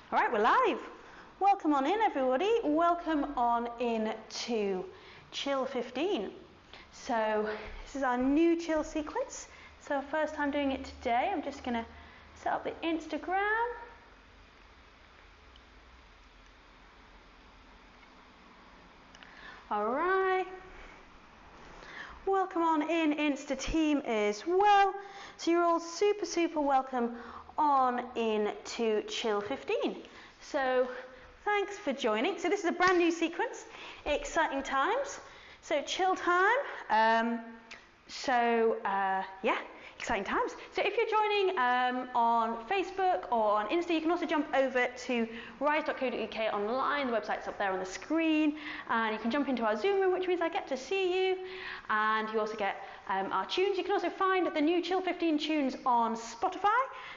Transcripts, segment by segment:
All right, we're live. Welcome on in, everybody. Welcome on in to Chill 15. So this is our new chill sequence. So first time doing it today. I'm just going to set up the Instagram. All right. Welcome on in, Insta team as well. So you're all super welcome on in to Chill 15. So thanks for joining. So this is a brand new sequence, exciting times. So chill time. Yeah, exciting times. So if you're joining on Facebook or on Insta, you can also jump over to rise.co.uk online. The website's up there on the screen, and you can jump into our Zoom room, which means I get to see you, and you also get our tunes. You can also find the new Chill 15 tunes on Spotify.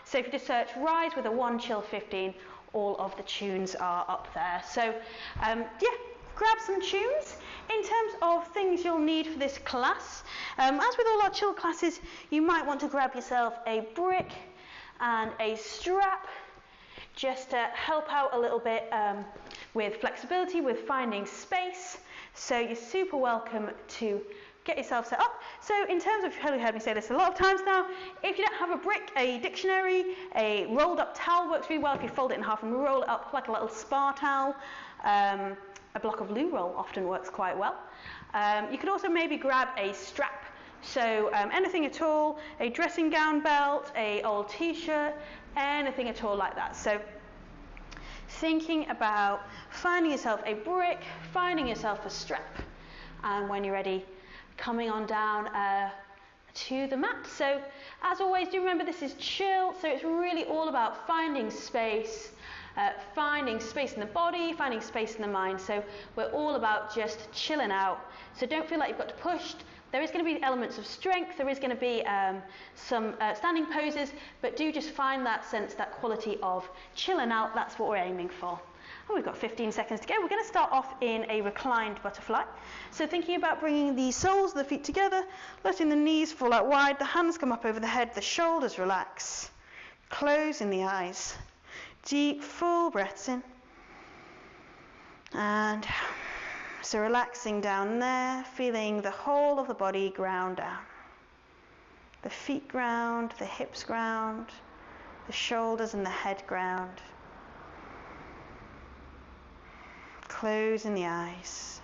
So if you just search Rise with a 1 Chill 15, all of the tunes are up there. So yeah, grab some tunes. In terms of things you'll need for this class, as with all our chill classes, you might want to grab yourself a brick and a strap just to help out a little bit with flexibility, with finding space. So you're super welcome to get yourself set up. So in terms of, you've probably heard me say this a lot of times now, if you don't have a brick, a dictionary, a rolled up towel works really well. If you fold it in half and roll it up like a little spa towel. A block of loo roll often works quite well. You could also maybe grab a strap. So anything at all, a dressing gown belt, a old t-shirt, anything at all like that. So thinking about finding yourself a brick, finding yourself a strap, and when you're ready, coming on down to the mat. So as always, do remember this is chill, so it's really all about finding space in the body, finding space in the mind. So we're all about just chilling out. So don't feel like you've got to push. There is going to be elements of strength, there is going to be some standing poses, but do just find that sense, that quality of chilling out. That's what we're aiming for. And we've got 15 seconds to go. We're going to start off in a reclined butterfly. So thinking about bringing the soles of the feet together, letting the knees fall out wide, the hands come up over the head, the shoulders relax, closing the eyes. Deep, full breaths in. And so relaxing down there, feeling the whole of the body ground down. The feet ground, the hips ground, the shoulders and the head ground. Closing the eyes.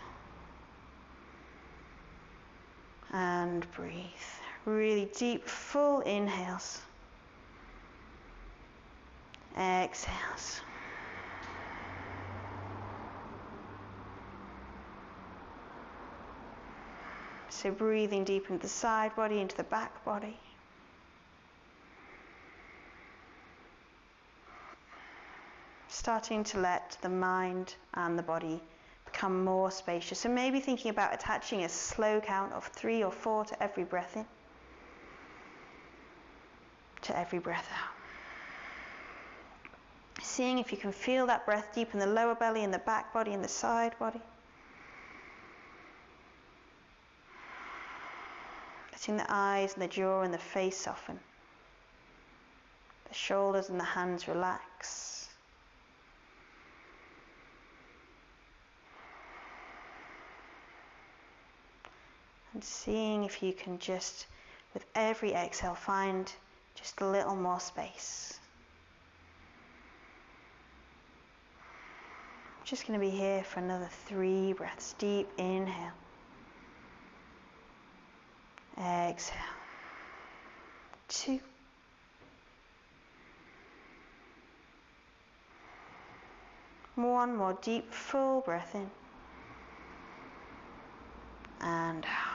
And breathe. Really deep, full inhales. Exhales. So breathing deep into the side body, into the back body. Starting to let the mind and the body become more spacious. So maybe thinking about attaching a slow count of 3 or 4 to every breath in, to every breath out. Seeing if you can feel that breath deep in the lower belly, in the back body, in the side body. Letting the eyes and the jaw and the face soften. The shoulders and the hands relax. And seeing if you can just, with every exhale, find just a little more space. Just going to be here for another 3 breaths. Deep inhale. Exhale. 2. 1 more deep, full breath in. And out.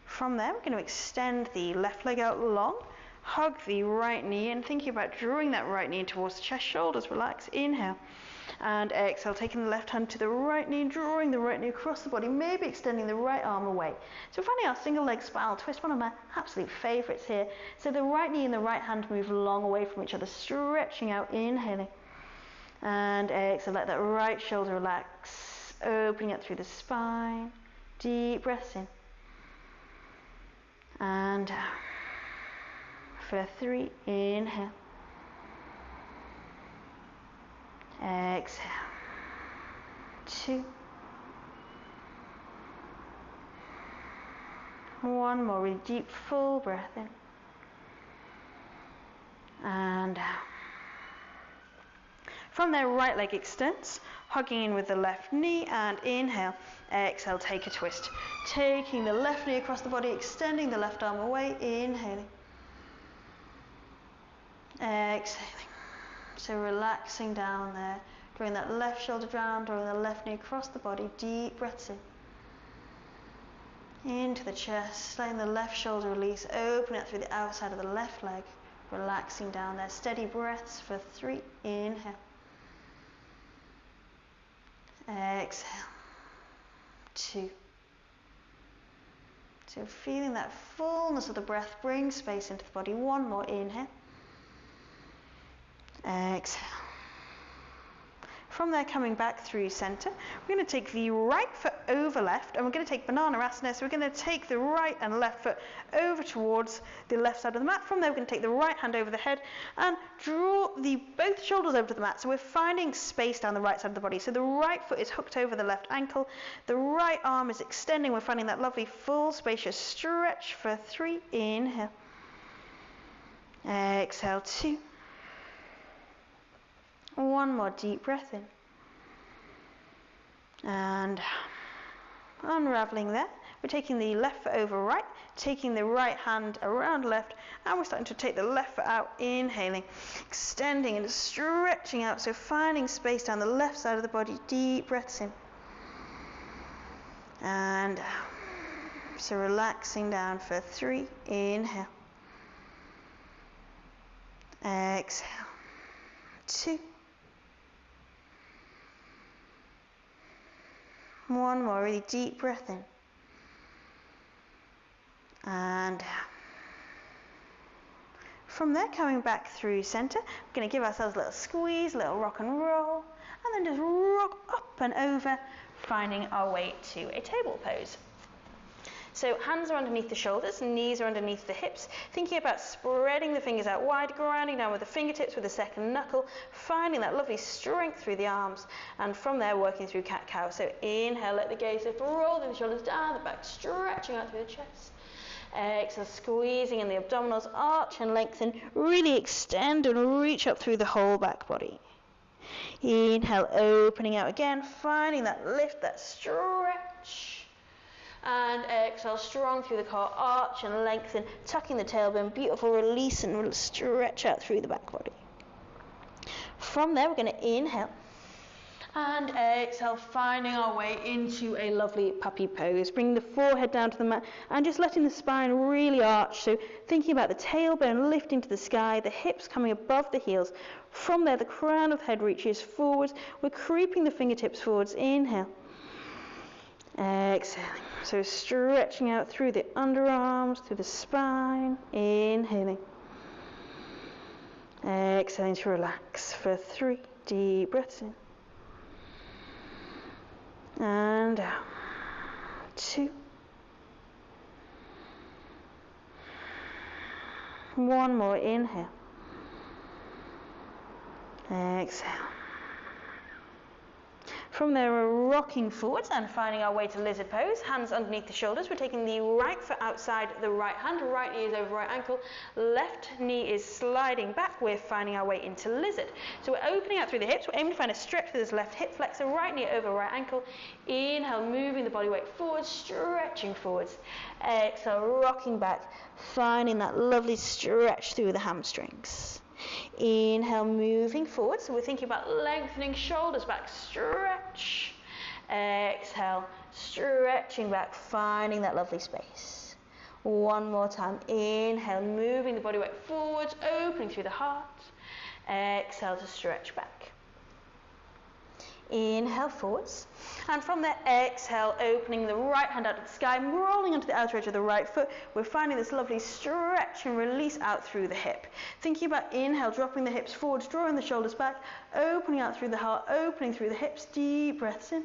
From there, we're going to extend the left leg out long. Hug the right knee in, thinking about drawing that right knee towards the chest, shoulders relax, inhale, and exhale, taking the left hand to the right knee, drawing the right knee across the body, maybe extending the right arm away. So we're finding our single leg spiral twist, one of my absolute favourites here. So the right knee and the right hand move long away from each other, stretching out, inhaling, and exhale, let that right shoulder relax, opening up through the spine, deep breaths in, and out. For 3, inhale, Exhale. 2. 1 more really deep, full breath in. And out. From there, right leg extends, hugging in with the left knee, and inhale. Exhale, take a twist. Taking the left knee across the body, extending the left arm away, inhaling. Exhaling. So relaxing down there, drawing that left shoulder down, drawing the left knee across the body, deep breaths in. Into the chest, letting the left shoulder release, open it through the outside of the left leg, relaxing down there. Steady breaths for 3, inhale. Exhale. 2. So feeling that fullness of the breath, bring space into the body. 1 more, inhale. Exhale. From there, coming back through center, we're going to take the right foot over left, and we're going to take banana asana. So we're going to take the right and left foot over towards the left side of the mat. From there, we're going to take the right hand over the head and draw both shoulders over to the mat. So we're finding space down the right side of the body. So the right foot is hooked over the left ankle. The right arm is extending. We're finding that lovely full spacious stretch for 3. Inhale. Exhale. 2. 1 more deep breath in. And unraveling there. We're taking the left foot over right, taking the right hand around left, and we're starting to take the left foot out, inhaling, extending and stretching out, so finding space down the left side of the body, deep breaths in. And out. So relaxing down for 3, inhale. Exhale. 2. 1 more really deep breath in. And out. From there, coming back through center, we're going to give ourselves a little squeeze, a little rock and roll, and then just rock up and over, finding our way to a table pose. So hands are underneath the shoulders, knees are underneath the hips, thinking about spreading the fingers out wide, grounding down with the fingertips with the second knuckle, finding that lovely strength through the arms, and from there working through cat-cow. So inhale, let the gaze lift, rolling the shoulders down the back, stretching out through the chest. Exhale, squeezing in the abdominals, arch and lengthen, really extend and reach up through the whole back body. Inhale, opening out again, finding that lift, that stretch. And exhale, strong through the core, arch and lengthen, tucking the tailbone, beautiful release and stretch out through the back body. From there, we're going to inhale and exhale, finding our way into a lovely puppy pose. Bringing the forehead down to the mat and just letting the spine really arch. So thinking about the tailbone lifting to the sky, the hips coming above the heels. From there, the crown of the head reaches forwards. We're creeping the fingertips forwards. Inhale. Exhaling. So stretching out through the underarms, through the spine. Inhaling. Exhaling to relax for 3 deep breaths in. And out. 2. 1 more, inhale. Exhale. From there, we're rocking forwards and finding our way to lizard pose. Hands underneath the shoulders. We're taking the right foot outside the right hand. Right knee is over right ankle. Left knee is sliding back. We're finding our way into lizard. So we're opening out through the hips. We're aiming to find a stretch through this left hip flexor. Right knee over right ankle. Inhale, moving the body weight forwards, stretching forwards. Exhale, rocking back, finding that lovely stretch through the hamstrings. Inhale, moving forward. So we're thinking about lengthening shoulders back, stretch. Exhale, stretching back, finding that lovely space. 1 more time. Inhale, moving the body weight forwards, opening through the heart. Exhale to stretch back. Inhale forwards, and from there exhale, opening the right hand out to the sky, rolling onto the outer edge of the right foot. We're finding this lovely stretch and release out through the hip. Thinking about inhale, dropping the hips forwards, drawing the shoulders back, opening out through the heart, opening through the hips, deep breaths in.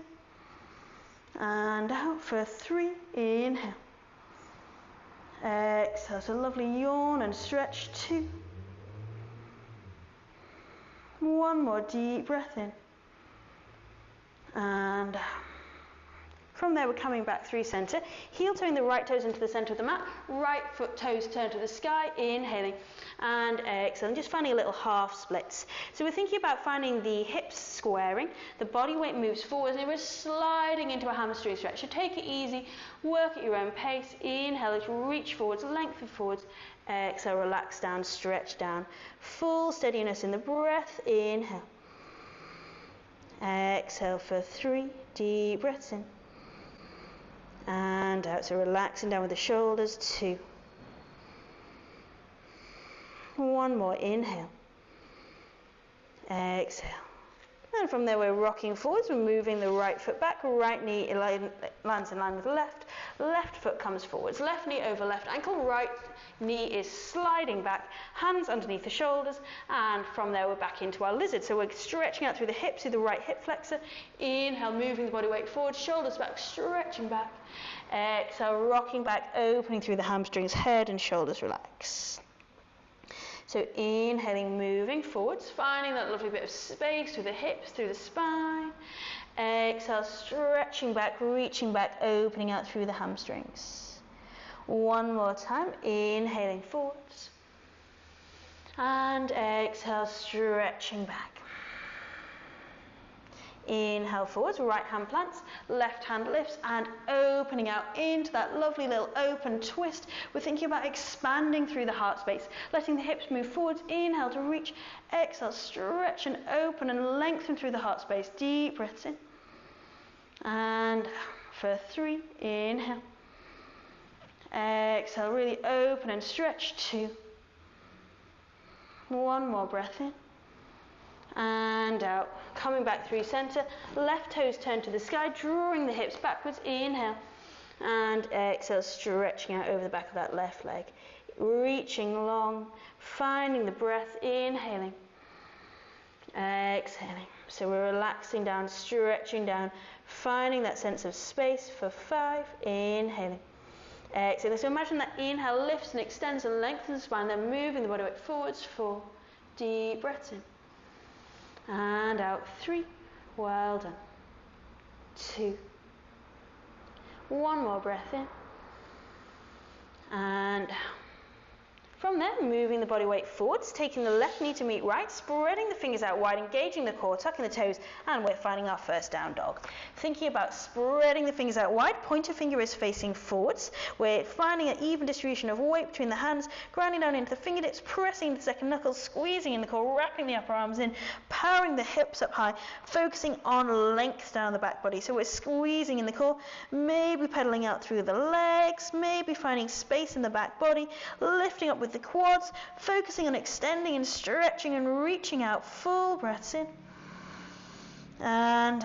And out for 3, inhale. Exhale, so lovely yawn and stretch, 2. 1 more deep breath in. And from there, we're coming back through center, heel toeing the right toes into the center of the mat, right foot toes turn to the sky, inhaling, and exhaling, just finding a little half splits. So we're thinking about finding the hips squaring, the body weight moves forwards, and we're sliding into a hamstring stretch. So take it easy, work at your own pace, inhale, reach forwards, lengthen forwards, exhale, relax down, stretch down, full steadiness in the breath, inhale, exhale for 3 deep breaths in, and out, so relaxing down with the shoulders, 2. 1 more, inhale, exhale. And from there we're rocking forwards, we're moving the right foot back, right knee lands in line with the left, left foot comes forwards, left knee over left ankle, right knee is sliding back, hands underneath the shoulders, and from there we're back into our lizard. So we're stretching out through the hips, through the right hip flexor, inhale, moving the body weight forward, shoulders back, stretching back, exhale, rocking back, opening through the hamstrings, head and shoulders relax. So inhaling, moving forwards, finding that lovely bit of space through the hips, through the spine. Exhale, stretching back, reaching back, opening out through the hamstrings. 1 more time, inhaling forwards. And exhale, stretching back. Inhale forwards, right hand plants, left hand lifts, and opening out into that lovely little open twist. We're thinking about expanding through the heart space, letting the hips move forwards, inhale to reach, exhale, stretch and open and lengthen through the heart space. Deep breaths in. And for 3, inhale. Exhale, really open and stretch, 2. 1 more breath in. And out, coming back through center, left toes turn to the sky, drawing the hips backwards, inhale, and exhale, stretching out over the back of that left leg, reaching long, finding the breath, inhaling, exhaling. So we're relaxing down, stretching down, finding that sense of space for 5, inhaling, exhaling. So imagine that inhale lifts and extends and lengthens the spine, then moving the body weight forwards, 4 deep breaths in. And out, 3, well done, 2, 1 more breath in, and from there, moving the body weight forwards, taking the left knee to meet right, spreading the fingers out wide, engaging the core, tucking the toes, and we're finding our first down dog. Thinking about spreading the fingers out wide, pointer finger is facing forwards. We're finding an even distribution of weight between the hands, grounding down into the fingertips, pressing the second knuckles, squeezing in the core, wrapping the upper arms in, powering the hips up high, focusing on length down the back body. So we're squeezing in the core, maybe pedaling out through the legs, maybe finding space in the back body, lifting up with the quads, focusing on extending and stretching and reaching out, full breaths in. And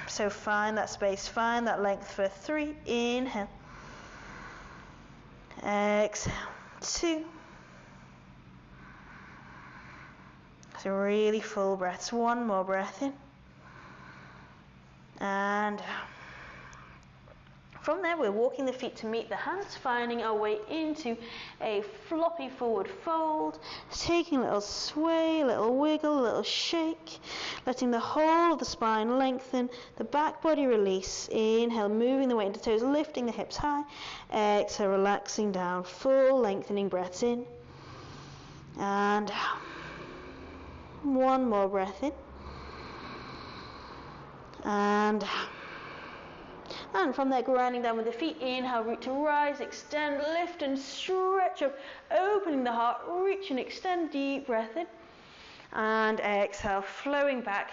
so find that space, find that length for 3, inhale, exhale, 2, so really full breaths, 1 more breath in, and from there, we're walking the feet to meet the hands, finding our way into a floppy forward fold, taking a little sway, a little wiggle, a little shake, letting the whole of the spine lengthen, the back body release. Inhale, moving the weight into toes, lifting the hips high. Exhale, relaxing down, full lengthening breaths in. And 1 more breath in. And from there, grounding down with the feet, inhale, root to rise, extend, lift and stretch up, opening the heart, reach and extend, deep breath in, and exhale, flowing back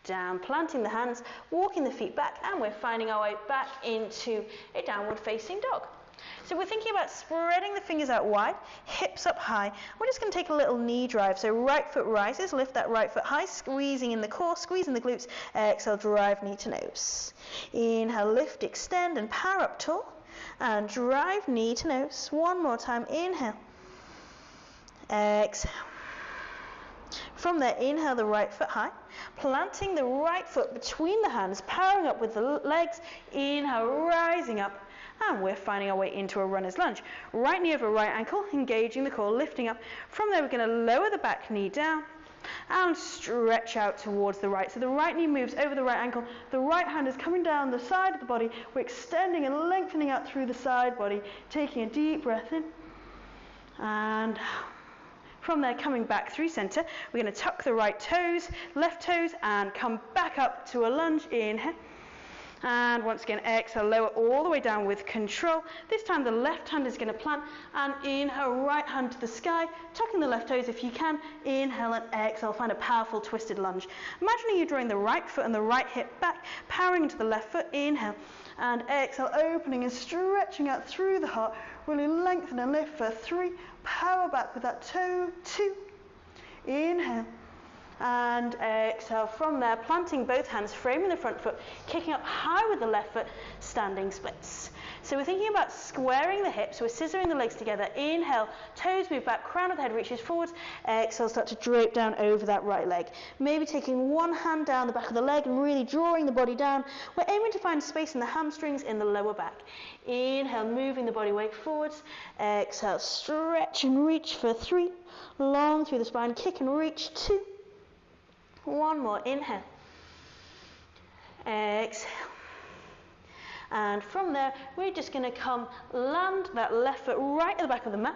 down, planting the hands, walking the feet back, and we're finding our way back into a downward facing dog. So we're thinking about spreading the fingers out wide, hips up high. We're just going to take a little knee drive. So right foot rises, lift that right foot high, squeezing in the core, squeezing the glutes. Exhale, drive knee to nose. Inhale, lift, extend, and power up tall. And drive knee to nose. 1 more time. Inhale. Exhale. From there, inhale the right foot high, planting the right foot between the hands, powering up with the legs. Inhale, rising up. And we're finding our way into a runner's lunge. Right knee over right ankle, engaging the core, lifting up. From there, we're going to lower the back knee down, and stretch out towards the right. So the right knee moves over the right ankle, the right hand is coming down the side of the body, we're extending and lengthening out through the side body, taking a deep breath in, and from there coming back through center, we're going to tuck the right toes, left toes, and come back up to a lunge, inhale. And once again, exhale, lower all the way down with control. This time the left hand is going to plant, and inhale, right hand to the sky, tucking the left toes if you can. Inhale and exhale, find a powerful twisted lunge. Imagining you drawing the right foot and the right hip back, powering into the left foot. Inhale and exhale, opening and stretching out through the heart. Really lengthen and lift for 3. Power back with that toe. 2. Inhale. And exhale. From there, planting both hands, framing the front foot, kicking up high with the left foot, standing splits. So we're thinking about squaring the hips, we're scissoring the legs together. Inhale, toes move back, crown of the head reaches forwards. Exhale, start to drape down over that right leg. Maybe taking one hand down the back of the leg and really drawing the body down. We're aiming to find space in the hamstrings in the lower back. Inhale, moving the body weight forwards. Exhale, stretch and reach for 3. Long through the spine, kick and reach. 2. One more, inhale, exhale, and from there we're just going to come land that left foot right at the back of the mat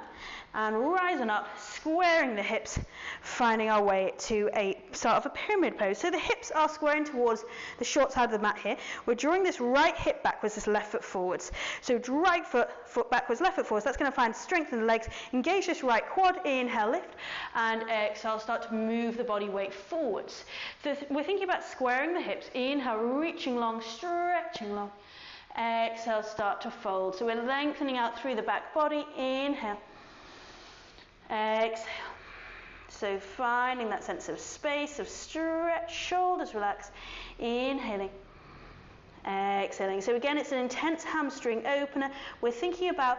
and rising up, squaring the hips, finding our way to a sort of a pyramid pose. So the hips are squaring towards the short side of the mat here. We're drawing this right hip backwards, this left foot forwards. So right foot backwards, left foot forwards. That's going to find strength in the legs. Engage this right quad. Inhale, lift, and exhale, start to move the body weight forwards. So we're thinking about squaring the hips. Inhale, reaching long, stretching long. Exhale, start to fold. So we're lengthening out through the back body. Inhale. Exhale. So finding that sense of space, of stretch, shoulders relax. Inhaling. Exhaling. So again, it's an intense hamstring opener. We're thinking about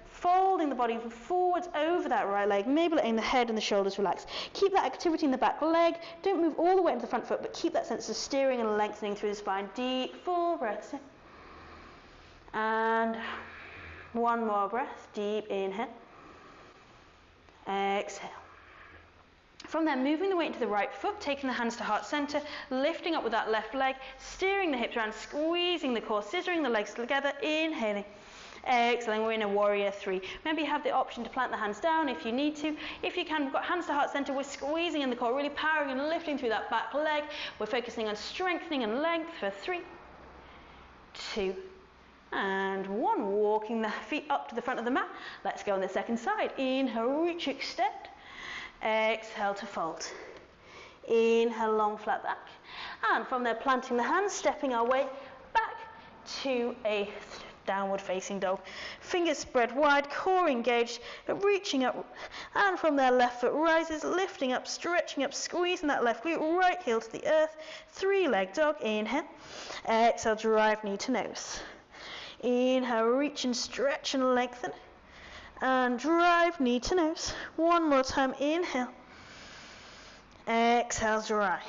folding the body forwards over that right leg, maybe letting the head and the shoulders relax. Keep that activity in the back leg. Don't move all the way into the front foot, but keep that sense of steering and lengthening through the spine. Deep, full breaths in. And one more breath. Deep inhale. Exhale. From there, moving the weight into the right foot, taking the hands to heart center, lifting up with that left leg, steering the hips around, squeezing the core, scissoring the legs together, inhaling. Exhaling, we're in a warrior 3. Remember, you have the option to plant the hands down if you need to. If you can, we've got hands to heart center, we're squeezing in the core, really powering and lifting through that back leg. We're focusing on strengthening and length for 3, 2, and 1. Walking the feet up to the front of the mat. Let's go on the second side. Inhale, reach, extend. Exhale to fold. Inhale, long flat back. And from there, planting the hands, stepping our way back to a downward facing dog. Fingers spread wide, core engaged, reaching up. And from there, left foot rises, lifting up, stretching up, squeezing that left glute, right heel to the earth. 3-leg dog. Inhale. Exhale, drive knee to nose. Inhale, reach and stretch and lengthen. And drive knee to nose. One more time. Inhale. Exhale, drive.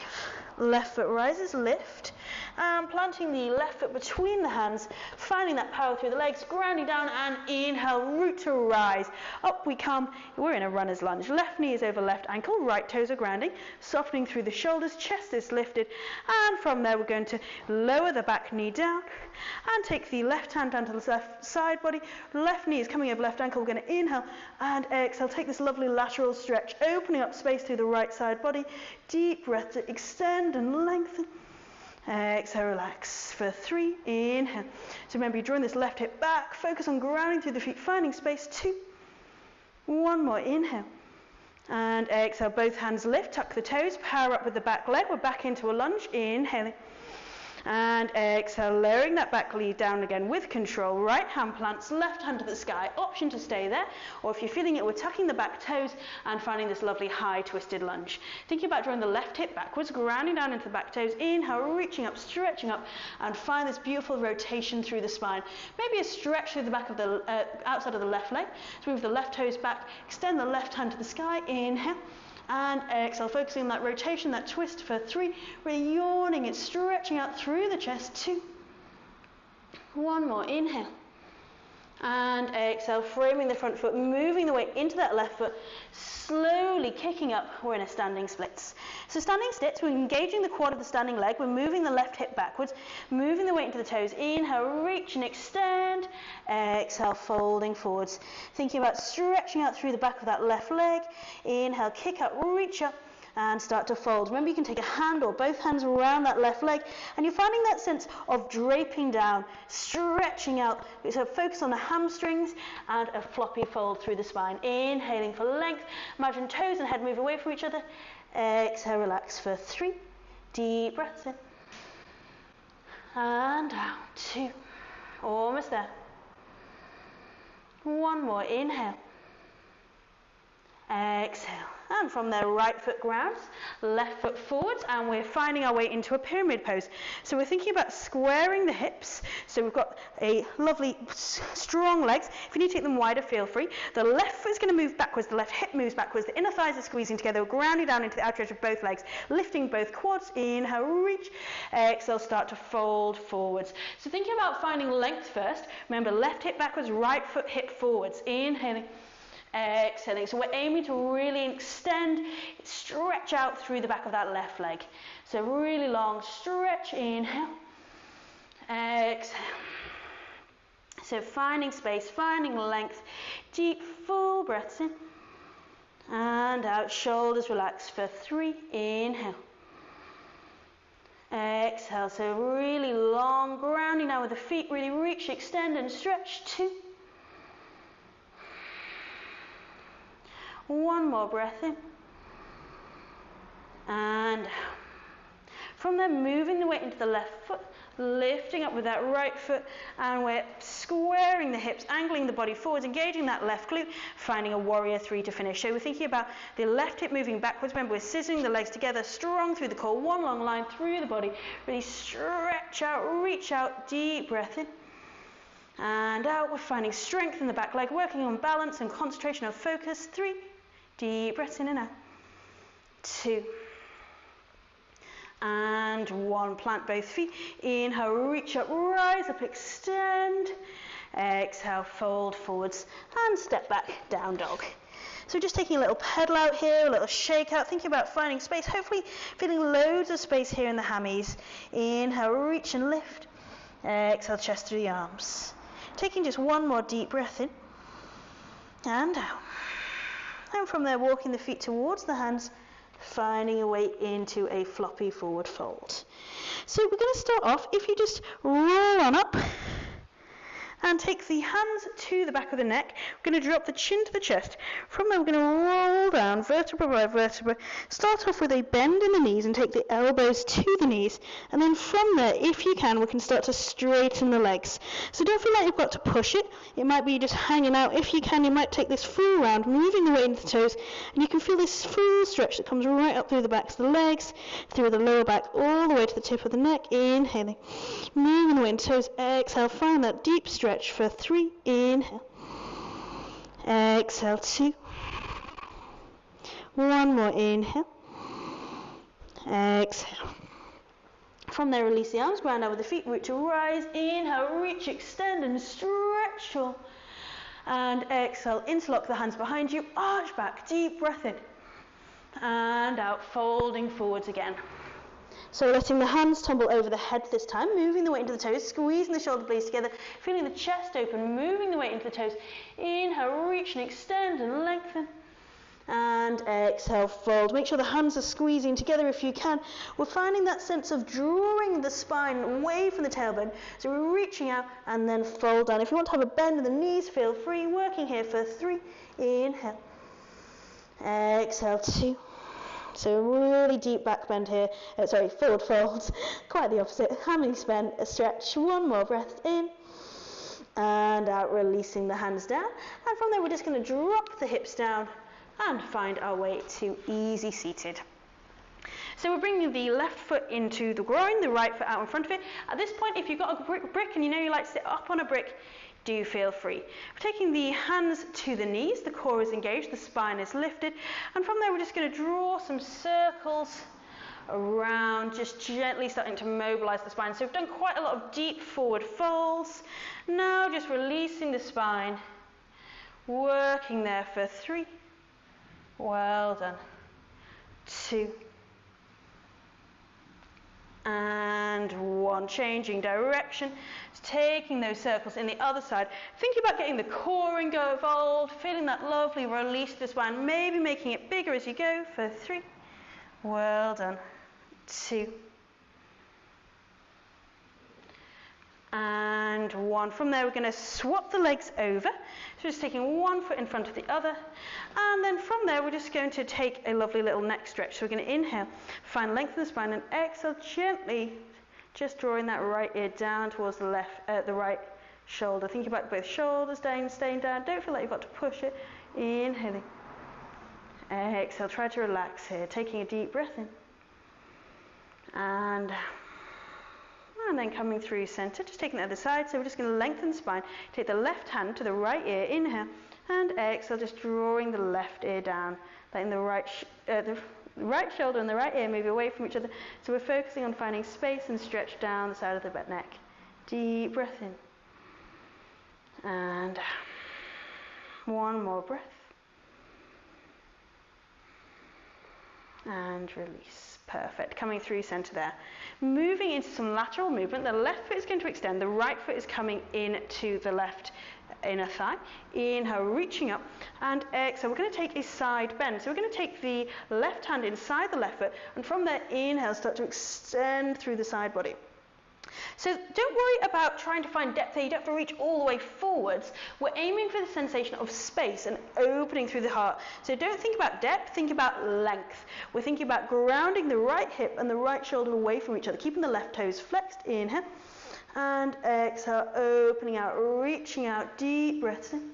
Left foot rises, lift. And planting the left foot between the hands, finding that power through the legs, grounding down, and inhale, root to rise. Up we come. We're in a runner's lunge. Left knee is over left ankle, right toes are grounding, softening through the shoulders, chest is lifted. And from there, we're going to lower the back knee down and take the left hand down to the left side body. Left knee is coming over left ankle. We're going to inhale and exhale. Take this lovely lateral stretch, opening up space through the right side body. Deep breath to extend and lengthen. Exhale, relax for 3. Inhale. So remember, you're drawing this left hip back. Focus on grounding through the feet, finding space. 2. 1 more. Inhale. And exhale, both hands lift, tuck the toes, power up with the back leg. We're back into a lunge. Inhaling. And exhale, lowering that back leg down again with control. Right hand plants, left hand to the sky. Option to stay there. Or if you're feeling it, we're tucking the back toes and finding this lovely high twisted lunge. Thinking about drawing the left hip backwards, grounding down into the back toes. Inhale, reaching up, stretching up, and find this beautiful rotation through the spine. Maybe a stretch through the back of the outside of the left leg. So move the left toes back, extend the left hand to the sky. Inhale. And exhale, focusing on that rotation, that twist for 3. Really yawning and stretching out through the chest. 2. 1 more. Inhale. And exhale, framing the front foot, moving the weight into that left foot, slowly kicking up. We're in a standing splits. So standing splits, we're engaging the quad of the standing leg, we're moving the left hip backwards, moving the weight into the toes. Inhale, reach and extend. Exhale, folding forwards. Thinking about stretching out through the back of that left leg. Inhale, kick up, reach up, and start to fold. Remember, you can take a hand or both hands around that left leg, and you're finding that sense of draping down, stretching out. So focus on the hamstrings and a floppy fold through the spine. Inhaling for length. Imagine toes and head move away from each other. Exhale, relax for 3. Deep breaths in. And out. 2. Almost there. 1 more. Inhale. Exhale, and from there, right foot grounds, left foot forwards, and we're finding our way into a pyramid pose. So we're thinking about squaring the hips. So we've got a lovely strong legs. If you need to take them wider, feel free. The left foot is going to move backwards, the left hip moves backwards, the inner thighs are squeezing together, we're grounding down into the outer edge of both legs, lifting both quads. Inhale, reach. Exhale, start to fold forwards. So thinking about finding length first. Remember, left hip backwards, right foot hip forwards. Inhaling. Exhaling. So we're aiming to really extend, stretch out through the back of that left leg. So really long stretch. Inhale. Exhale. So finding space, finding length. Deep, full breaths in. And out. Shoulders relax for 3. Inhale. Exhale. So really long, grounding now with the feet. Really reach, extend and stretch. 2. 1 more breath in. And out. From there, moving the weight into the left foot, lifting up with that right foot, and we're squaring the hips, angling the body forwards, engaging that left glute, finding a warrior 3 to finish. So we're thinking about the left hip moving backwards. Remember, we're scissoring the legs together, strong through the core, 1 long line through the body. Really stretch out, reach out, deep breath in. And out. We're finding strength in the back leg, working on balance and concentration of focus. 3. Deep breaths in and out. 2. And 1. Plant both feet. Inhale, reach up, rise up, extend. Exhale, fold forwards and step back, down dog. So just taking a little pedal out here, a little shake out, thinking about finding space, hopefully feeling loads of space here in the hammies. Inhale, reach and lift. Exhale, chest through the arms. Taking just 1 more deep breath in and out. And from there, walking the feet towards the hands, finding a way into a floppy forward fold. So we're going to start off, if you just roll on up and take the hands to the back of the neck. We're going to drop the chin to the chest. From there, we're going to roll down vertebra by vertebra. Start off with a bend in the knees and take the elbows to the knees. And then from there, if you can, we can start to straighten the legs. So don't feel like you've got to push it. It might be just hanging out. If you can, you might take this full round, moving the weight into the toes. And you can feel this full stretch that comes right up through the backs of the legs, through the lower back, all the way to the tip of the neck. Inhaling. Moving the weight into the toes. Exhale. Find that deep stretch for 3. Inhale. Exhale. 2. 1 more. Inhale. Exhale. From there, release the arms, ground out with the feet, root to rise. Inhale, reach, extend and stretch tall. And exhale, interlock the hands behind you, arch back, deep breath in. And out, folding forwards again. So letting the hands tumble over the head this time, moving the weight into the toes, squeezing the shoulder blades together, feeling the chest open, moving the weight into the toes. Inhale, reach and extend and lengthen. And exhale, fold. Make sure the hands are squeezing together if you can. We're finding that sense of drawing the spine away from the tailbone. So we're reaching out and then fold down. If you want to have a bend in the knees, feel free. Working here for 3. Inhale. Exhale, 2. So really deep back bend here. Forward folds. Quite the opposite. Hammies bend, a stretch. 1 more breath in. And out, releasing the hands down. And from there, we're just going to drop the hips down and find our way to easy seated. So we're bringing the left foot into the groin, the right foot out in front of it. At this point, if you've got a brick and you know you like to sit up on a brick, do feel free. We're taking the hands to the knees, the core is engaged, the spine is lifted, and from there we're just going to draw some circles around, just gently starting to mobilize the spine. So we've done quite a lot of deep forward folds. Now just releasing the spine, working there for 3. Well done. 2. And 1. Changing direction, taking those circles in the other side. Thinking about getting the core involved, feeling that lovely release to the spine, maybe making it bigger as you go for 3. Well done. 2. And 1. From there, we're going to swap the legs over. So just taking one foot in front of the other. And then from there, we're just going to take a lovely little neck stretch. So we're going to inhale, find length of the spine, and exhale gently, just drawing that right ear down towards the right shoulder. Think about both shoulders down, staying down. Don't feel like you've got to push it. Inhaling. Exhale. Try to relax here. Taking a deep breath in. And then coming through center, just taking the other side. So we're just going to lengthen the spine. Take the left hand to the right ear, inhale, and exhale, just drawing the left ear down, letting the right shoulder and the right ear move away from each other. So we're focusing on finding space and stretch down the side of the neck. Deep breath in. And one more breath. And release. Perfect. Coming through center there. Moving into some lateral movement. The left foot is going to extend. The right foot is coming into the left inner thigh. Inhale, reaching up. And exhale. We're going to take a side bend. So we're going to take the left hand inside the left foot. And from there, inhale, start to extend through the side body. So don't worry about trying to find depth here. You don't have to reach all the way forwards. We're aiming for the sensation of space and opening through the heart. So don't think about depth, think about length. We're thinking about grounding the right hip and the right shoulder away from each other, keeping the left toes flexed. Inhale. And exhale, opening out, reaching out, deep breaths in.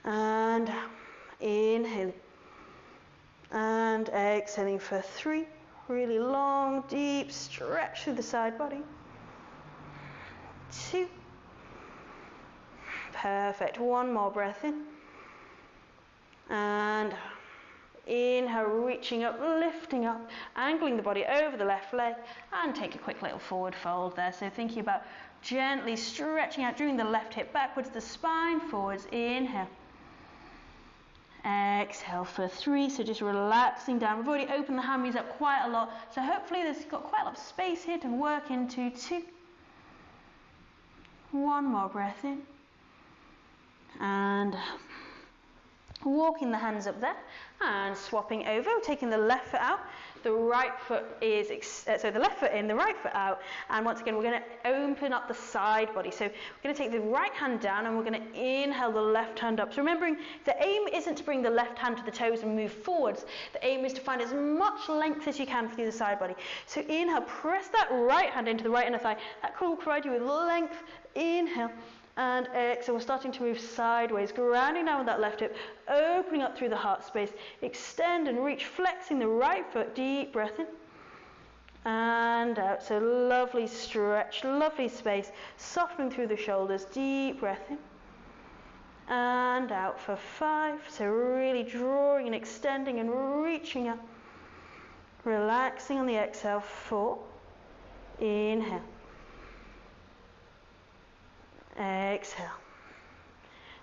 And inhaling. And exhaling for 3. Really long, deep stretch through the side body. 2. Perfect. 1 more breath in. And inhale, reaching up, lifting up, angling the body over the left leg, and take a quick little forward fold there. So thinking about gently stretching out, drawing the left hip backwards, the spine forwards. Inhale. Exhale for 3, so just relaxing down. We've already opened the hammies up quite a lot, so hopefully there's got quite a lot of space here to work into. 2. 1 more breath in. And walking the hands up there and swapping over, taking the left foot out. The right foot is, so the left foot in, the right foot out. And once again, we're going to open up the side body. So we're going to take the right hand down and we're going to inhale the left hand up. So remembering, the aim isn't to bring the left hand to the toes and move forwards. The aim is to find as much length as you can through the side body. So inhale, press that right hand into the right inner thigh. That will provide you with length. Inhale. And exhale, we're starting to move sideways, grounding down with that left hip, opening up through the heart space. Extend and reach, flexing the right foot, deep breath in. And out, so lovely stretch, lovely space, softening through the shoulders, deep breath in. And out for 5, so really drawing and extending and reaching up. Relaxing on the exhale, 4. Inhale. Exhale.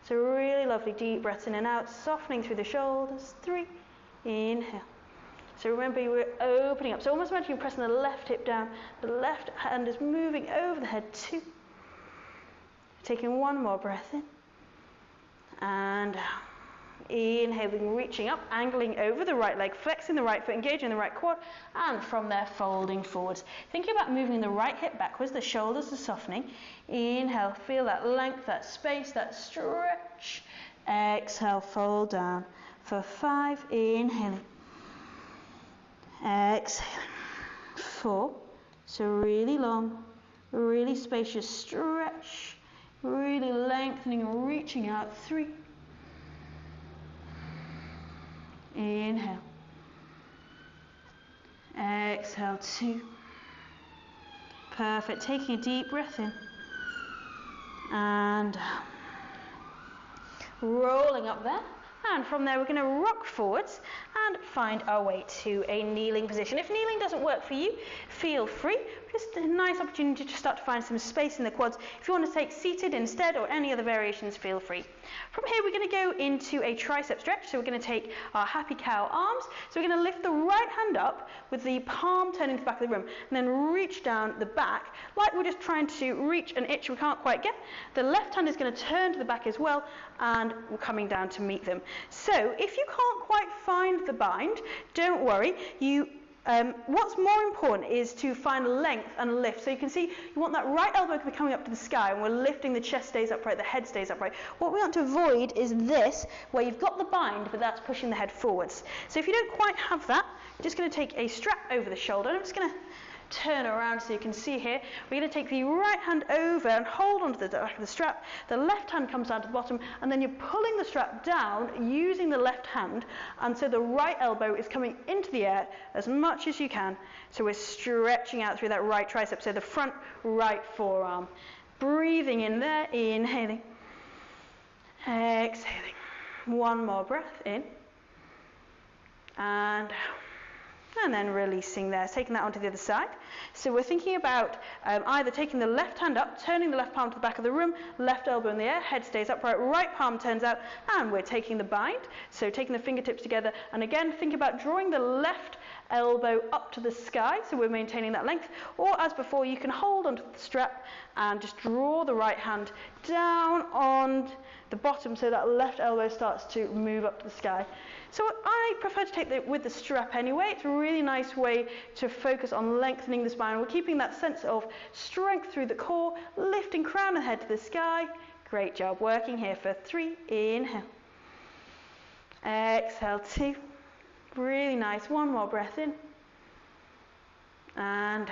So really lovely deep breaths in and out, softening through the shoulders. 3. Inhale. So remember, you were opening up. So almost imagine you're pressing the left hip down. The left hand is moving over the head. 2. Taking 1 more breath in. And inhaling, reaching up, angling over the right leg, flexing the right foot, engaging the right quad, and from there folding forwards. Thinking about moving the right hip backwards, the shoulders are softening. Inhale, feel that length, that space, that stretch. Exhale, fold down for 5. Inhaling. Exhaling. 4. So really long, really spacious stretch, really lengthening and reaching out. 3. Inhale. Exhale, 2. Perfect. Taking a deep breath in. And rolling up there. And from there, we're going to rock forwards and find our way to a kneeling position. If kneeling doesn't work for you, feel free. Just a nice opportunity to start to find some space in the quads. If you want to take seated instead or any other variations, feel free. From here, we're going to go into a tricep stretch. So we're going to take our happy cow arms. So we're going to lift the right hand up with the palm turning to the back of the room, and then reach down the back like we're just trying to reach an itch we can't quite get. The left hand is going to turn to the back as well, and we're coming down to meet them. So if you can't quite find the bind, don't worry. What's more important is to find length and lift. So you can see you want that right elbow to be coming up to the sky, and we're lifting, the chest stays upright, the head stays upright. What we want to avoid is this, where you've got the bind, but that's pushing the head forwards. So if you don't quite have that, you're just going to take a strap over the shoulder. I'm just going to turn around so you can see here. We're going to take the right hand over and hold onto the back of the strap. The left hand comes down to the bottom, and then you're pulling the strap down using the left hand, and so the right elbow is coming into the air as much as you can. So we're stretching out through that right tricep, so the front right forearm. Breathing in there, inhaling, exhaling. One more breath in and out. And then releasing there, taking that onto the other side. So we're thinking about either taking the left hand up, turning the left palm to the back of the room, left elbow in the air, head stays upright, right palm turns out, and we're taking the bind. So taking the fingertips together, and again, think about drawing the left elbow up to the sky, so we're maintaining that length. Or as before, you can hold onto the strap and just draw the right hand down on the bottom so that left elbow starts to move up to the sky. So I prefer to take it with the strap anyway. It's a really nice way to focus on lengthening the spine. We're keeping that sense of strength through the core, lifting crown and head to the sky. Great job. Working here for 3. Inhale. Exhale, 2. Really nice. One more breath in. And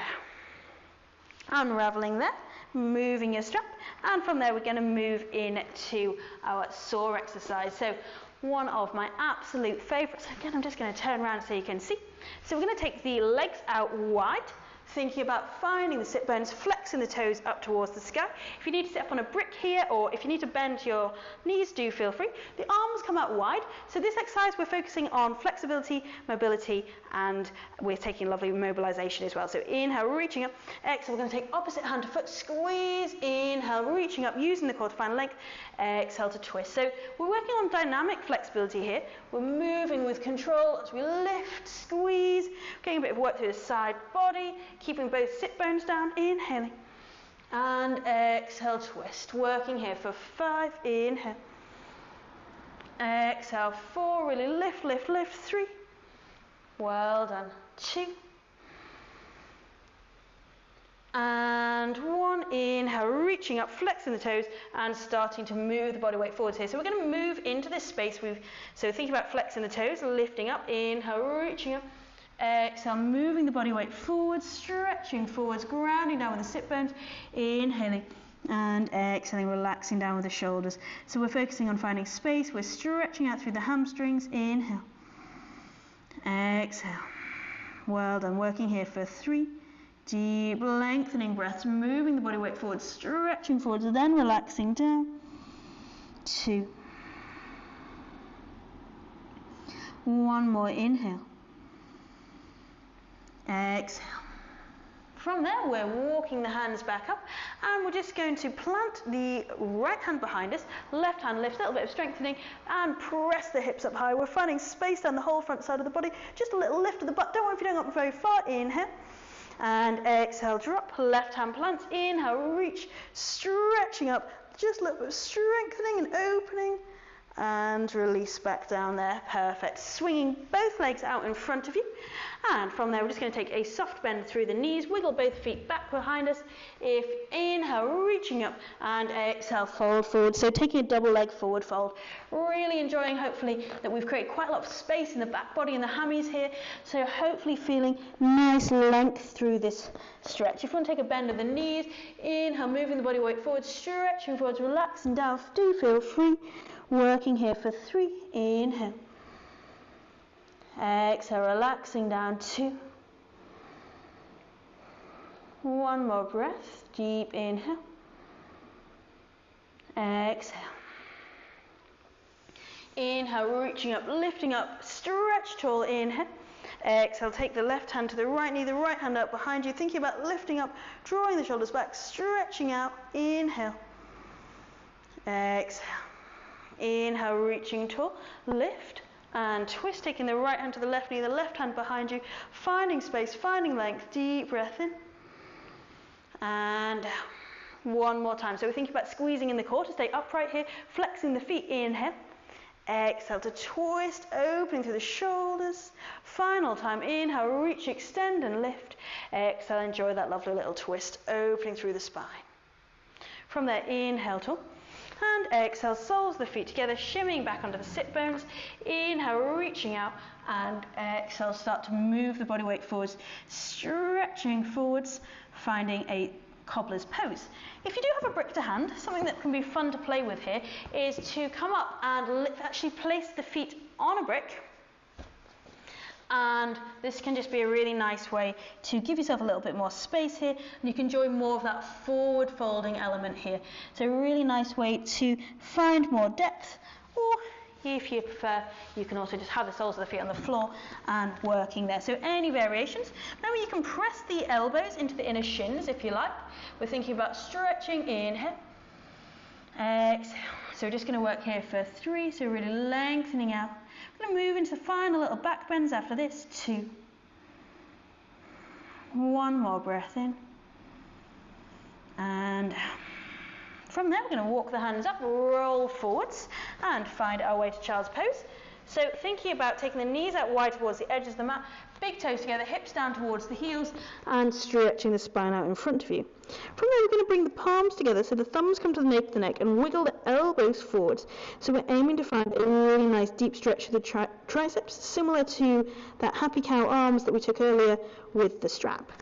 out. Unraveling there. Moving your strap. And from there, we're going to move into our saw exercise. So one of my absolute favourites. Again, I'm just going to turn around so you can see. So we're going to take the legs out wide, thinking about finding the sit bones, flexing the toes up towards the sky. If you need to sit up on a brick here, or if you need to bend your knees, do feel free. The arms come out wide. So this exercise, we're focusing on flexibility, mobility, and we're taking lovely mobilization as well. So inhale, reaching up. Exhale, we're going to take opposite hand to foot, squeeze. Inhale, reaching up, using the core to find length. Exhale to twist. So we're working on dynamic flexibility here. We're moving with control as we lift, squeeze, getting a bit of work through the side body, keeping both sit bones down, inhaling, and exhale, twist. Working here for 5, inhale, exhale, 4, really lift, lift, lift, 3, well done, 2, and 1, inhale, reaching up, flexing the toes, and starting to move the body weight forwards here. So we're going to move into this space. So think about flexing the toes, lifting up, inhale, reaching up, exhale, moving the body weight forwards, stretching forwards, grounding down with the sit bones, inhaling, and exhaling, relaxing down with the shoulders. So we're focusing on finding space. We're stretching out through the hamstrings, inhale, exhale, well done. Working here for 3, deep lengthening breaths, moving the body weight forward, stretching forwards, then relaxing down. 2. 1 more, inhale. Exhale. From there, we're walking the hands back up, and we're just going to plant the right hand behind us, left hand lifts, a little bit of strengthening, and press the hips up high. We're finding space down the whole front side of the body, just a little lift of the butt. Don't worry if you don't go very far. Inhale. And exhale, drop, left hand plants, inhale, reach, stretching up, just a little bit of strengthening and opening, and release back down there. Perfect. Swinging both legs out in front of you, and from there we're just going to take a soft bend through the knees, wiggle both feet back behind us. If inhale, reaching up, and exhale, fold forward. So taking a double leg forward fold. Really enjoying, hopefully, that we've created quite a lot of space in the back body and the hammies here, so hopefully feeling nice length through this stretch. If you want to take a bend of the knees, inhale, moving the body weight forward, stretching forwards, relaxing down, do feel free. Working here for 3, inhale, exhale, relaxing down, 2, 1 more breath, deep inhale, exhale, Inhale, reaching up, lifting up, stretch tall, inhale. Exhale, take the left hand to the right knee, the right hand up behind you, thinking about lifting up, drawing the shoulders back, stretching out, inhale. Exhale. Inhale, reaching tall, lift and twist, taking the right hand to the left knee, the left hand behind you, finding space, finding length, deep breath in and out. One more time. So we're thinking about squeezing in the core to stay upright here, flexing the feet, inhale. Exhale to twist, opening through the shoulders. Final time, inhale, reach, extend and lift. Exhale, enjoy that lovely little twist, opening through the spine. From there, inhale, tall. And exhale, soles of the feet together, shimmying back onto the sit bones. Inhale, reaching out, and exhale, start to move the body weight forwards, stretching forwards, finding a cobbler's pose. If you do have a brick to hand, something that can be fun to play with here is to come up and actually place the feet on a brick. And this can just be a really nice way to give yourself a little bit more space here, and you can enjoy more of that forward folding element here. So a really nice way to find more depth, or if you prefer, you can also just have the soles of the feet on the floor and working there. So any variations. Now you can press the elbows into the inner shins if you like. We're thinking about stretching, inhale, exhale. So we're just going to work here for 3, so really lengthening out. We're going to move into the final little back bends after this, 2. One more breath in. And from there, we're going to walk the hands up, roll forwards, and find our way to child's pose. So thinking about taking the knees out wide towards the edges of the mat, big toes together, hips down towards the heels, and stretching the spine out in front of you. From there, we're going to bring the palms together so the thumbs come to the nape of the neck and wiggle the elbows forwards. So we're aiming to find a really nice deep stretch of the triceps, similar to that happy cow arms that we took earlier with the strap.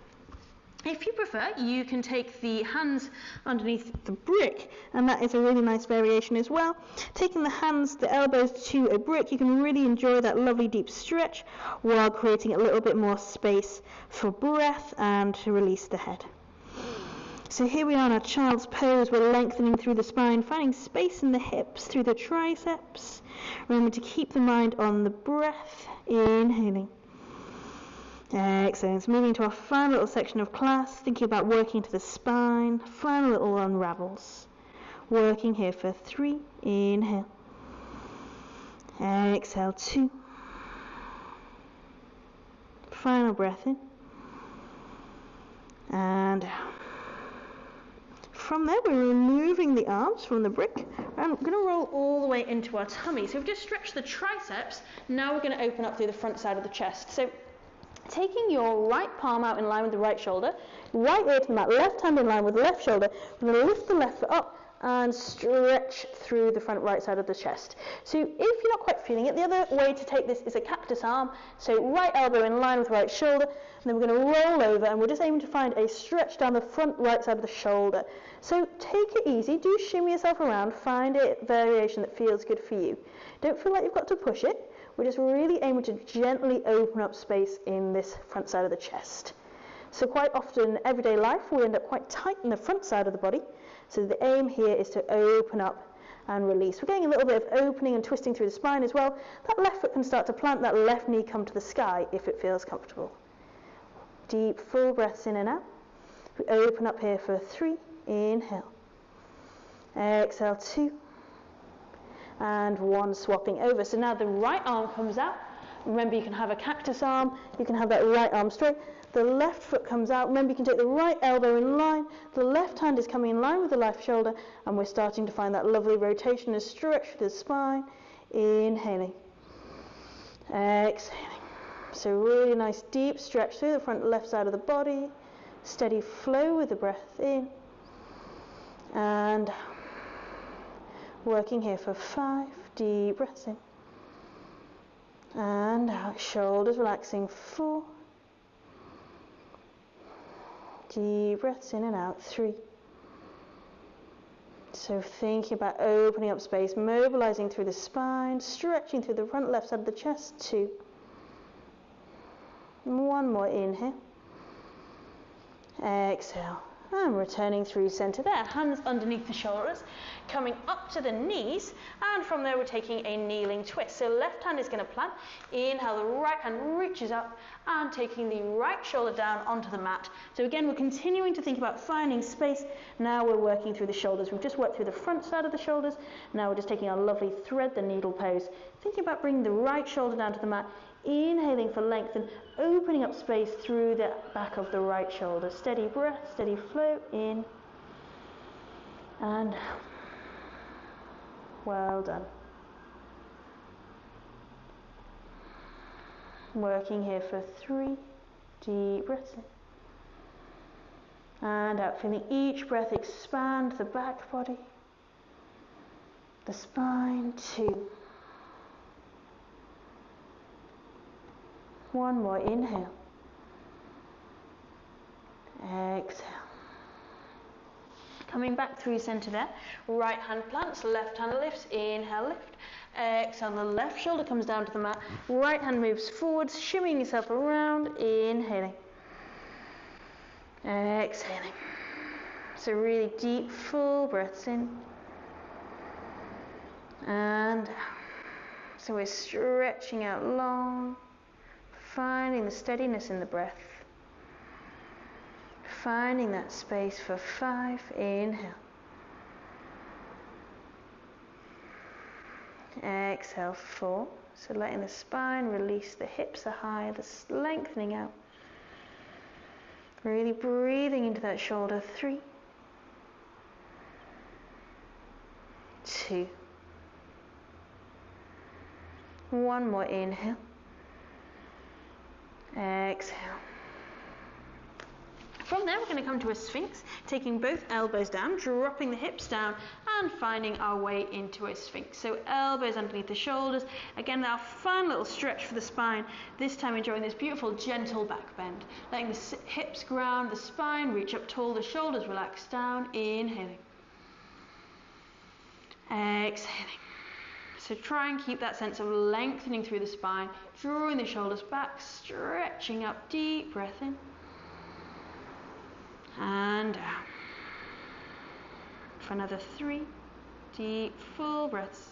If you prefer, you can take the hands underneath the brick, and that is a really nice variation as well. Taking the hands, the elbows to a brick, you can really enjoy that lovely deep stretch while creating a little bit more space for breath and to release the head. So here we are in our child's pose. We're lengthening through the spine, finding space in the hips through the triceps. Remember to keep the mind on the breath, inhaling. Excellent. So moving to our final little section of class, thinking about working to the spine, final little unravels. Working here for 3, inhale. Exhale, 2. Final breath in. And from there, we're removing the arms from the brick, and we're going to roll all the way into our tummy. So we've just stretched the triceps. Now we're going to open up through the front side of the chest. So taking your right palm out in line with the right shoulder, right ear to the mat, left hand in line with the left shoulder, we're going to lift the left foot up and stretch through the front right side of the chest. So if you're not quite feeling it, the other way to take this is a cactus arm. So right elbow in line with right shoulder, and then we're going to roll over, and we're just aiming to find a stretch down the front right side of the shoulder. So take it easy, do shimmy yourself around, find a variation that feels good for you. Don't feel like you've got to push it. We're just really aiming to gently open up space in this front side of the chest. So quite often in everyday life, we end up quite tight in the front side of the body. So the aim here is to open up and release. We're getting a little bit of opening and twisting through the spine as well. That left foot can start to plant, that left knee come to the sky if it feels comfortable. Deep, full breaths in and out. We open up here for 3, inhale. Exhale, 2. And 1, swapping over. So now the right arm comes out. Remember, you can have a cactus arm, you can have that right arm straight. The left foot comes out. Remember, you can take the right elbow in line. The left hand is coming in line with the left shoulder, and we're starting to find that lovely rotation and stretch through the spine. Inhaling. Exhaling. So really nice deep stretch through the front left side of the body. Steady flow with the breath in. And working here for 5, deep breaths in. And out, shoulders relaxing, 4. Deep breaths in and out, 3. So thinking about opening up space, mobilizing through the spine, stretching through the front left side of the chest, 2. And 1 more inhale. Exhale. And returning through center there, hands underneath the shoulders, coming up to the knees, and from there we're taking a kneeling twist. So left hand is going to plant, inhale, the right hand reaches up, and taking the right shoulder down onto the mat. So again, we're continuing to think about finding space. Now we're working through the shoulders. We've just worked through the front side of the shoulders. Now we're just taking our lovely thread the needle pose, thinking about bringing the right shoulder down to the mat, inhaling for length and opening up space through the back of the right shoulder. Steady breath, steady flow, in and out. Well done. Working here for 3 deep breaths in and out, feeling each breath expand the back body, the spine. 2. One more, inhale, exhale. Coming back through center there, right hand plants, left hand lifts, inhale, lift, exhale, the left shoulder comes down to the mat, right hand moves forwards, shimmying yourself around, inhaling, exhaling. So really deep, full breaths in and out. So we're stretching out long, finding the steadiness in the breath. Finding that space for 5, inhale. Exhale, 4. So letting the spine release, the hips are high, the lengthening out. Really breathing into that shoulder. 3, 2. One more, inhale. Exhale. From there, we're going to come to a sphinx, taking both elbows down, dropping the hips down, and finding our way into a sphinx. So elbows underneath the shoulders. Again, our fun little stretch for the spine. This time enjoying this beautiful, gentle back bend. Letting the hips ground, the spine reach up tall, the shoulders relax down. Inhaling. Exhaling. So try and keep that sense of lengthening through the spine, drawing the shoulders back, stretching up. Deep breath in. And out. For another 3 deep full breaths.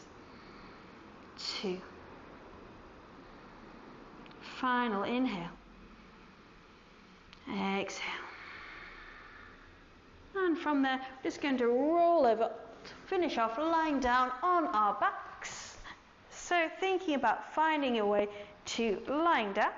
2. Final inhale. Exhale. And from there, we're just going to roll over to finish off lying down on our backs. So thinking about finding your way to lying down.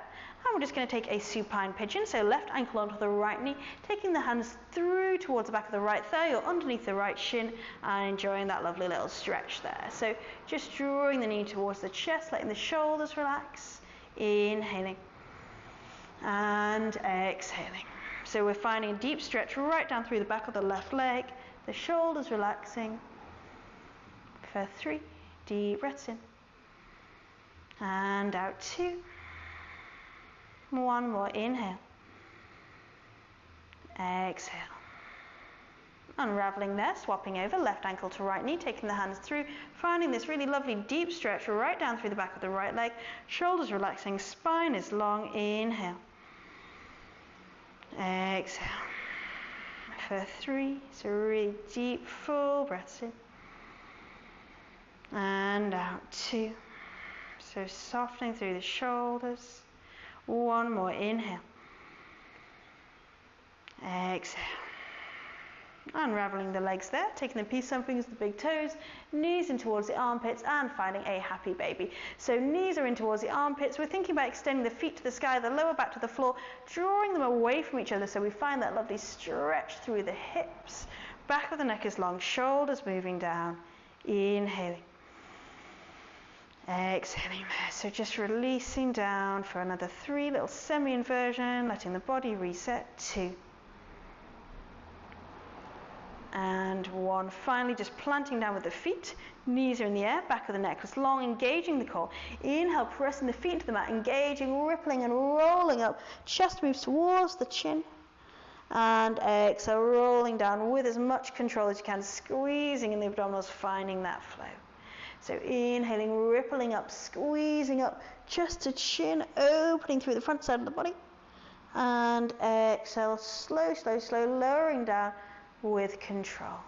And we're just going to take a supine pigeon, so left ankle onto the right knee, taking the hands through towards the back of the right thigh or underneath the right shin, and enjoying that lovely little stretch there. So just drawing the knee towards the chest, letting the shoulders relax, inhaling and exhaling. So we're finding a deep stretch right down through the back of the left leg, the shoulders relaxing for 3 deep breaths in and out. 2. One more, inhale, exhale. Unraveling there, swapping over, left ankle to right knee, taking the hands through, finding this really lovely deep stretch right down through the back of the right leg, shoulders relaxing, spine is long. Inhale, exhale for 3, so really deep full breaths in and out. 2, so softening through the shoulders. One more, inhale, exhale. Unraveling the legs there, taking the peace sign fingers to the big toes, knees in towards the armpits, and finding a happy baby. So knees are in towards the armpits. We're thinking about extending the feet to the sky, the lower back to the floor, drawing them away from each other so we find that lovely stretch through the hips. Back of the neck is long, shoulders moving down. Inhaling. Exhaling there, so just releasing down for another 3, little semi-inversion, letting the body reset. 2 and 1. Finally, just planting down with the feet, knees are in the air, back of the neck is long, engaging the core. Inhale, pressing the feet into the mat, engaging, rippling and rolling up. Chest moves towards the chin. And exhale, rolling down with as much control as you can, squeezing in the abdominals, finding that flow. So inhaling, rippling up, squeezing up, chest to chin, opening through the front side of the body. And exhale, slow, slow, slow, lowering down with control.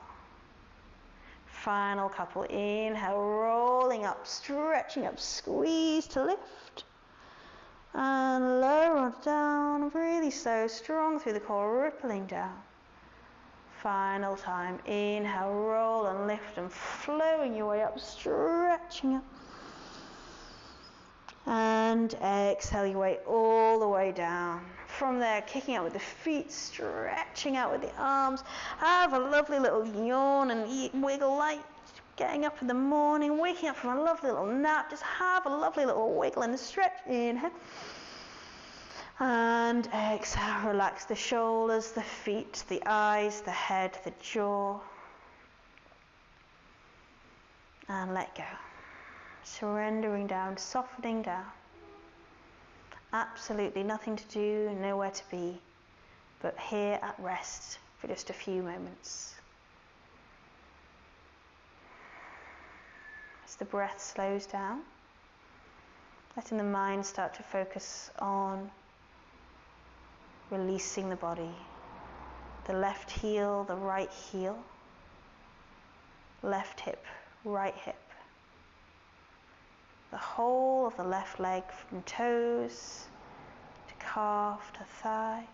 Final couple. Inhale, rolling up, stretching up, squeeze to lift. And lower down, really slow, strong through the core, rippling down. Final time. Inhale, roll and lift and flowing your way up, stretching up. And exhale your way all the way down. From there, kicking out with the feet, stretching out with the arms. Have a lovely little yawn and wiggle like getting up in the morning, waking up from a lovely little nap. Just have a lovely little wiggle and stretch. Inhale. And exhale, relax the shoulders, the feet, the eyes, the head, the jaw. And let go. Surrendering down, softening down. Absolutely nothing to do, nowhere to be, but here at rest for just a few moments. As the breath slows down, letting the mind start to focus on releasing the body. The left heel, the right heel, left hip, right hip. The whole of the left leg from toes to calf to thigh.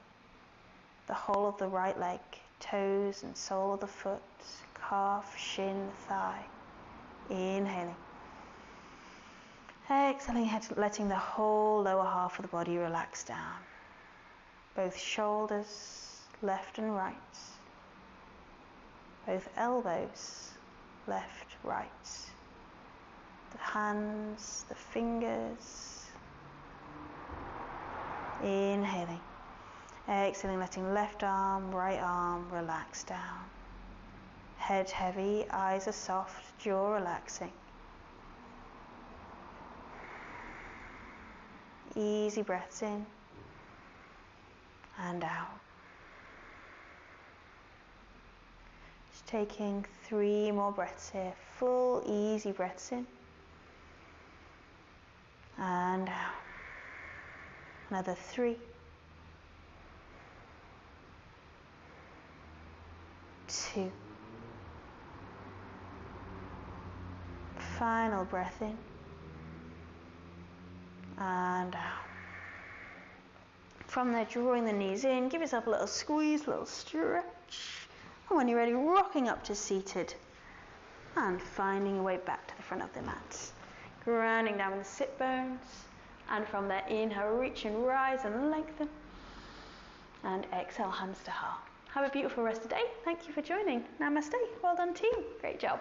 The whole of the right leg, toes and sole of the foot, calf, shin, thigh. Inhaling. Exhaling, letting the whole lower half of the body relax down. Both shoulders, left and right. Both elbows, left, right. The hands, the fingers. Inhaling. Exhaling, letting left arm, right arm relax down. Head heavy, eyes are soft, jaw relaxing. Easy breaths in and out. Just taking 3 more breaths here. Full, easy breaths in and out. Another 3. 2. Final breath in and out. From there, drawing the knees in, give yourself a little squeeze, a little stretch. And when you're ready, rocking up to seated and finding your way back to the front of the mat. Grounding down with the sit bones. And from there, inhale, reach and rise and lengthen. And exhale, hands to heart. Have a beautiful rest of the day. Thank you for joining. Namaste. Well done, team. Great job.